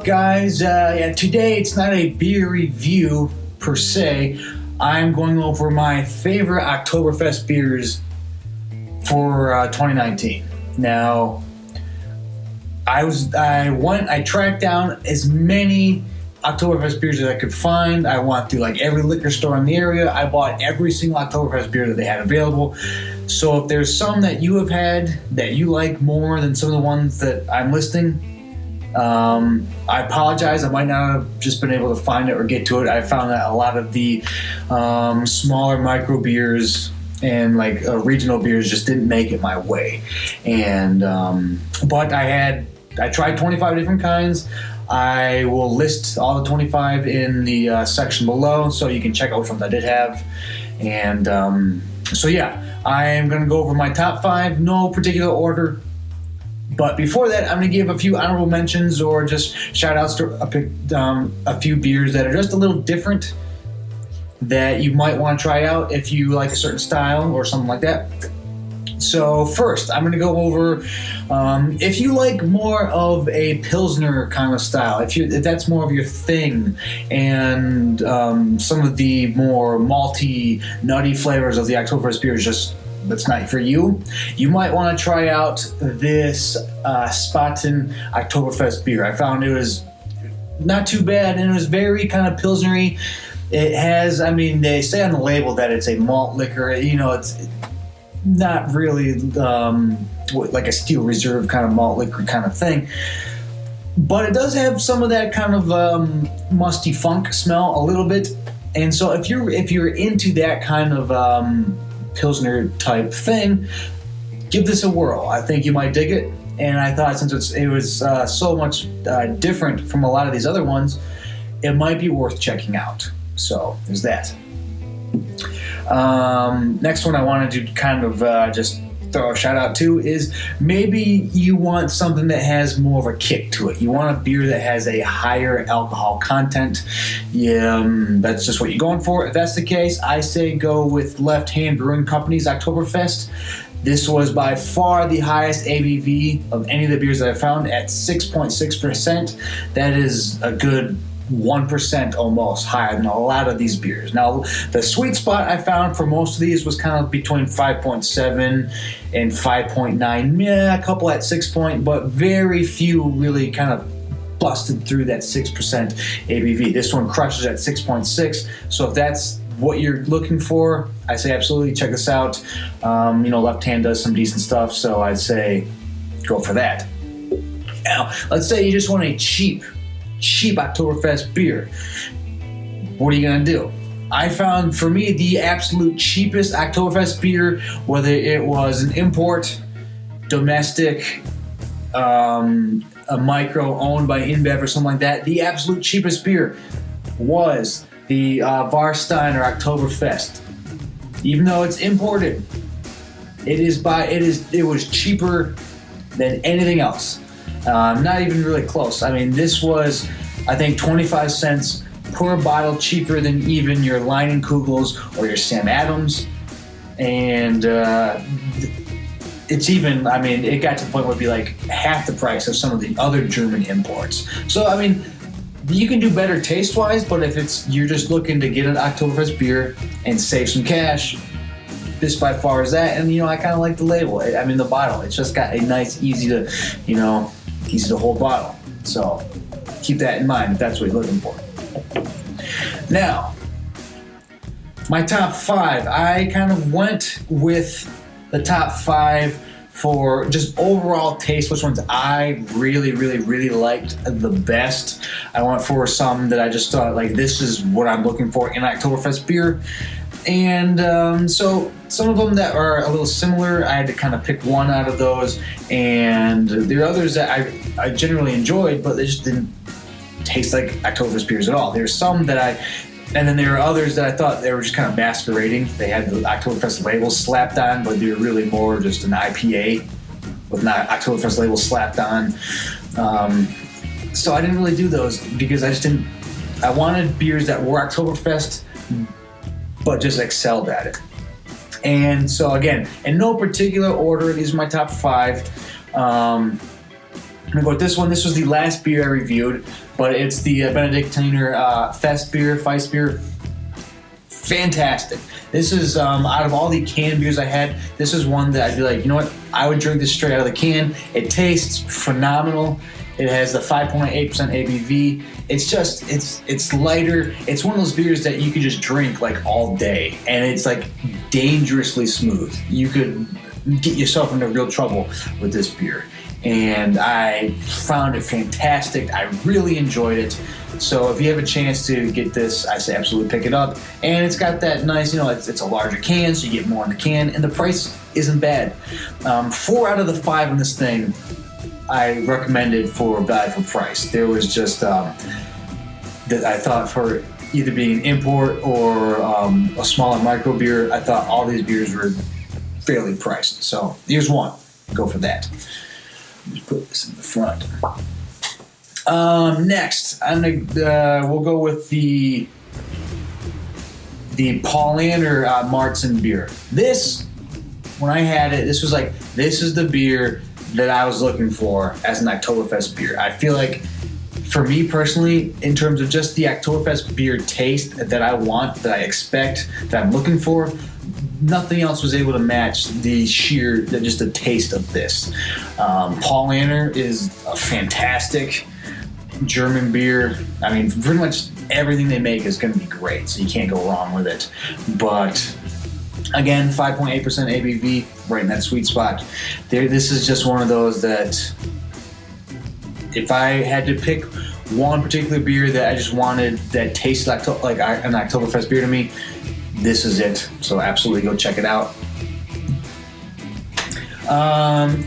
up, guys? Today it's not a beer review per se. I'm going over my favorite Oktoberfest beers for 2019. Now, I tracked down as many Oktoberfest beers as I could find. I went through like every liquor store in the area. I bought every single Oktoberfest beer that they had available. So if there's some that you have had that you like more than some of the ones that I'm listing, I apologize. I might not have just been able to find it or get to it. I found that a lot of the smaller micro beers and like regional beers just didn't make it my way. And but I tried 25 different kinds. I will list all the 25 in the section below, so you can check out which ones I did have. And so yeah, I am going to go over my top 5, no particular order. But before that, I'm going to give a few honorable mentions or just shout outs to a few beers that are just a little different that you might want to try out if you like a certain style or something like that. So first, I'm going to go over if you like more of a Pilsner kind of style, if that's more of your thing, and some of the more malty, nutty flavors of the Oktoberfest beer is just that's not for you, you might want to try out this Spaten Oktoberfest beer. I found it was not too bad, and it was very kind of Pilsnery. It has, I mean, they say on the label that it's a malt liquor. You know, it's not really like a Steel Reserve kind of malt liquor kind of thing, but it does have some of that kind of musty funk smell a little bit. And so if you're into that kind of Pilsner type thing, give this a whirl. I think you might dig it. And I thought since it was so much different from a lot of these other ones, it might be worth checking out. So there's that. Next one I wanted to kind of just throw a shout out to is maybe you want something that has more of a kick to it. You want a beer that has a higher alcohol content. Yeah, that's just what you're going for. If that's the case, I say go with Left Hand Brewing Company's Oktoberfest. This was by far the highest ABV of any of the beers that I found at 6.6%. That is a good 1% almost higher than a lot of these beers. Now, the sweet spot I found for most of these was kind of between 5.7 and 5.9. Yeah, a couple at 6 point, but very few really kind of busted through that 6% ABV. This one crushes at 6.6. So if that's what you're looking for, I say absolutely check this out. Left Hand does some decent stuff, so I'd say go for that. Now, let's say you just want a cheap Oktoberfest beer. What are you going to do? I found, for me, the absolute cheapest Oktoberfest beer, whether it was an import, domestic, a micro owned by InBev or something like that, the absolute cheapest beer was the Warsteiner Oktoberfest. Even though it's imported, it was cheaper than anything else. Not even really close. I mean, this was, I think, 25 cents per bottle cheaper than even your Leinenkugels or your Sam Adams. And it's even, I mean, it got to the point where it'd be like half the price of some of the other German imports. So, I mean, you can do better taste-wise, but if you're just looking to get an Oktoberfest beer and save some cash, this by far is that. And, I kind of like the label. The bottle. It's just got a nice, easy to hold bottle. So keep that in mind if that's what you're looking for. Now, my top 5. I kind of went with the top 5 for just overall taste, which ones I really, really, really liked the best. I went for some that I just thought, like, this is what I'm looking for in Oktoberfest beer. And so some of them that are a little similar, I had to kind of pick one out of those. And there are others that I generally enjoyed, but they just didn't taste like Oktoberfest beers at all. There's some that and then there are others that I thought they were just kind of masquerading. They had the Oktoberfest labels slapped on, but they were really more just an IPA with not Oktoberfest labels slapped on. So I didn't really do those because I wanted beers that were Oktoberfest, but just excelled at it. And so again, in no particular order, these are my top 5. I'm gonna go with this one. This was the last beer I reviewed, but it's the Benediktiner Festbier, Weissbier. Fantastic. This is, out of all the canned beers I had, this is one that I'd be like, you know what, I would drink this straight out of the can. It tastes phenomenal. It has the 5.8% ABV. It's just, it's lighter. It's one of those beers that you could just drink like all day, and it's like dangerously smooth. You could get yourself into real trouble with this beer. And I found it fantastic. I really enjoyed it. So if you have a chance to get this, I say absolutely pick it up. And it's got that nice, it's a larger can, so you get more in the can, and the price isn't bad. 4 out of the 5 in this thing I recommended for value for price. There was just that I thought for either being an import or a smaller micro beer, I thought all these beers were fairly priced. So here's one. Go for that. Just put this in the front. Next, we'll go with the Paulaner Marzen beer. This, when I had it, this was like, this is the beer that I was looking for as an Oktoberfest beer. I feel like, for me personally, in terms of just the Oktoberfest beer taste that I want, that I expect, that I'm looking for, nothing else was able to match just the taste of this. Paulaner is a fantastic German beer. I mean, pretty much everything they make is going to be great, so you can't go wrong with it. But again, 5.8% ABV, right in that sweet spot. This is just one of those that, if I had to pick one particular beer that I just wanted that tasted like an Oktoberfest beer to me, this is it. So absolutely go check it out.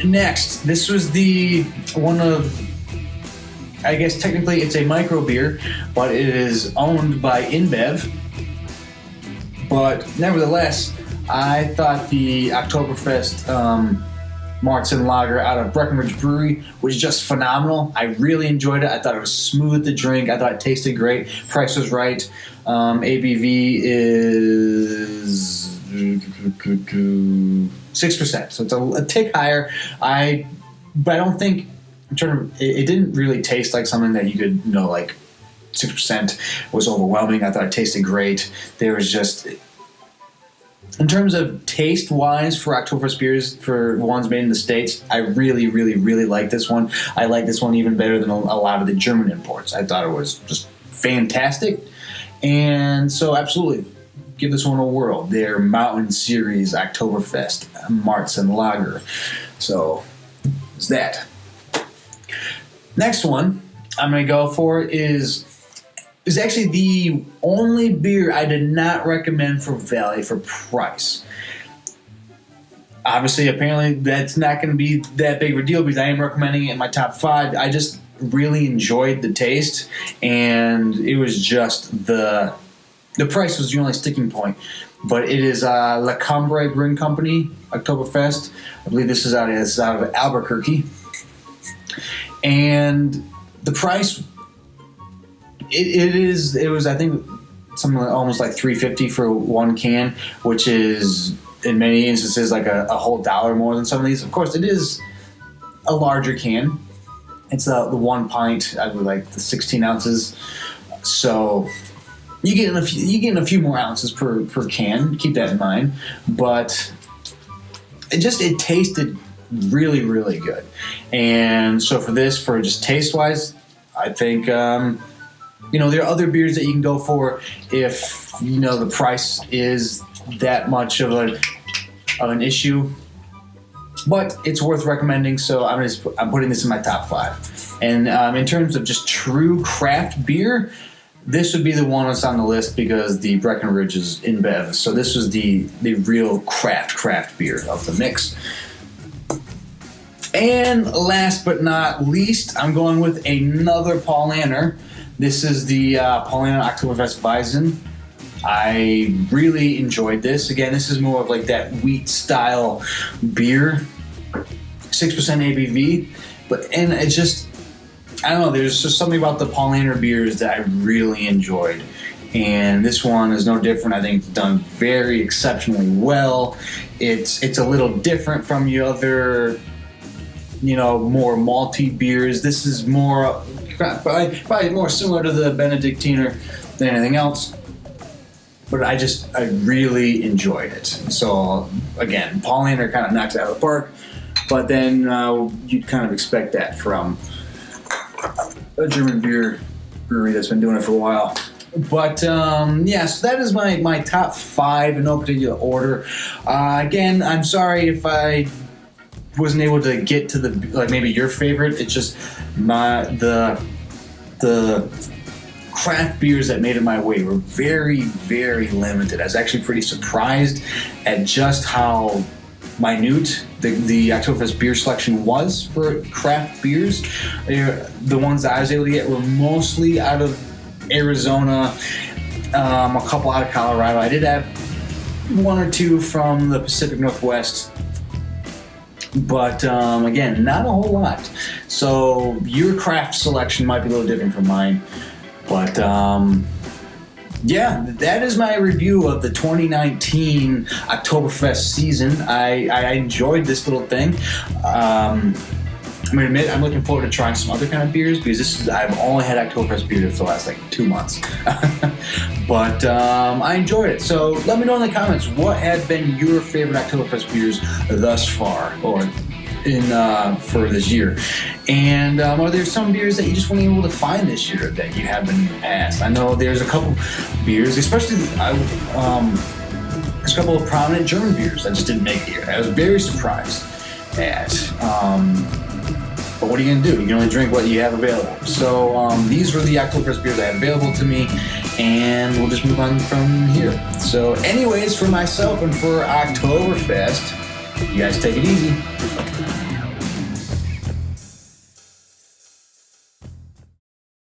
Next, this was one of, I guess technically it's a micro beer, but it is owned by InBev. But nevertheless, I thought the Oktoberfest Marzen lager out of Breckenridge Brewery was just phenomenal. I really enjoyed it. I thought it was smooth to drink. I thought it tasted great. Price was right. ABV is 6%, so it's a tick higher. But I don't think, it didn't really taste like something that you could, like 6% was overwhelming. I thought it tasted great. There was just, in terms of taste-wise for Oktoberfest beers, for ones made in the States, I really, really, really like this one. I like this one even better than a lot of the German imports. I thought it was just fantastic. And so absolutely, give this one a whirl. Their Mountain Series Oktoberfest Marzen Lager. So, it's that. Next one I'm going to go for is actually the only beer I did not recommend for value for price. Obviously, apparently, that's not going to be that big of a deal because I am recommending it in my top 5. I just really enjoyed the taste, and it was just the price was the only sticking point. But it is La Cumbre Brewing Company Oktoberfest. I believe this is out of Albuquerque. And the price, it was I think something almost like $3.50 for one can, which is in many instances like a whole $1 more than some of these. Of course, it is a larger can. It's the 1 pint, I would like the 16 ounces. So you get in a few more ounces per can. Keep that in mind. But it tasted really, really good. And so for just taste-wise, I think, there are other beers that you can go for if, the price is that much of an issue. But it's worth recommending, so I'm putting this in my top 5. And in terms of just true craft beer, this would be the one that's on the list because the Breckenridge is InBev. So this was the real craft beer of the mix. And last but not least, I'm going with another Paulaner. This is the Paulaner Oktoberfest Wiesn. I really enjoyed this. Again, this is more of like that wheat style beer, 6% ABV. And it just, I don't know, there's just something about the Paulaner beers that I really enjoyed. And this one is no different. I think it's done very exceptionally well. It's a little different from the other more malty beers. This is more probably more similar to the Benediktiner than anything else. But I really enjoyed it. So again, Paulaner kind of knocks it out of the park. But then you'd kind of expect that from a German beer brewery that's been doing it for a while. But so that is my top 5 in no particular order. Again, I'm sorry if I wasn't able to get to maybe your favorite. It's just the craft beers that made it my way were very, very limited. I was actually pretty surprised at just how minute the Oktoberfest beer selection was for craft beers. The ones that I was able to get were mostly out of Arizona, a couple out of Colorado. I did have 1 or 2 from the Pacific Northwest, but again, not a whole lot. So your craft selection might be a little different from mine. But that is my review of the 2019 Oktoberfest season. I enjoyed this little thing. I'm going to admit I'm looking forward to trying some other kind of beers because I've only had Oktoberfest beer for the last 2 months. But I enjoyed it. So let me know in the comments what have been your favorite Oktoberfest beers thus far or for this year. And are there some beers that you just weren't able to find this year that you have been in the past? I know there's a couple beers, especially there's a couple of prominent German beers that just didn't make it here. I was very surprised at. But what are you going to do? You can only drink what you have available. So these were the Oktoberfest beers I had available to me, and we'll just move on from here. So anyways, for myself and for Oktoberfest, you guys take it easy.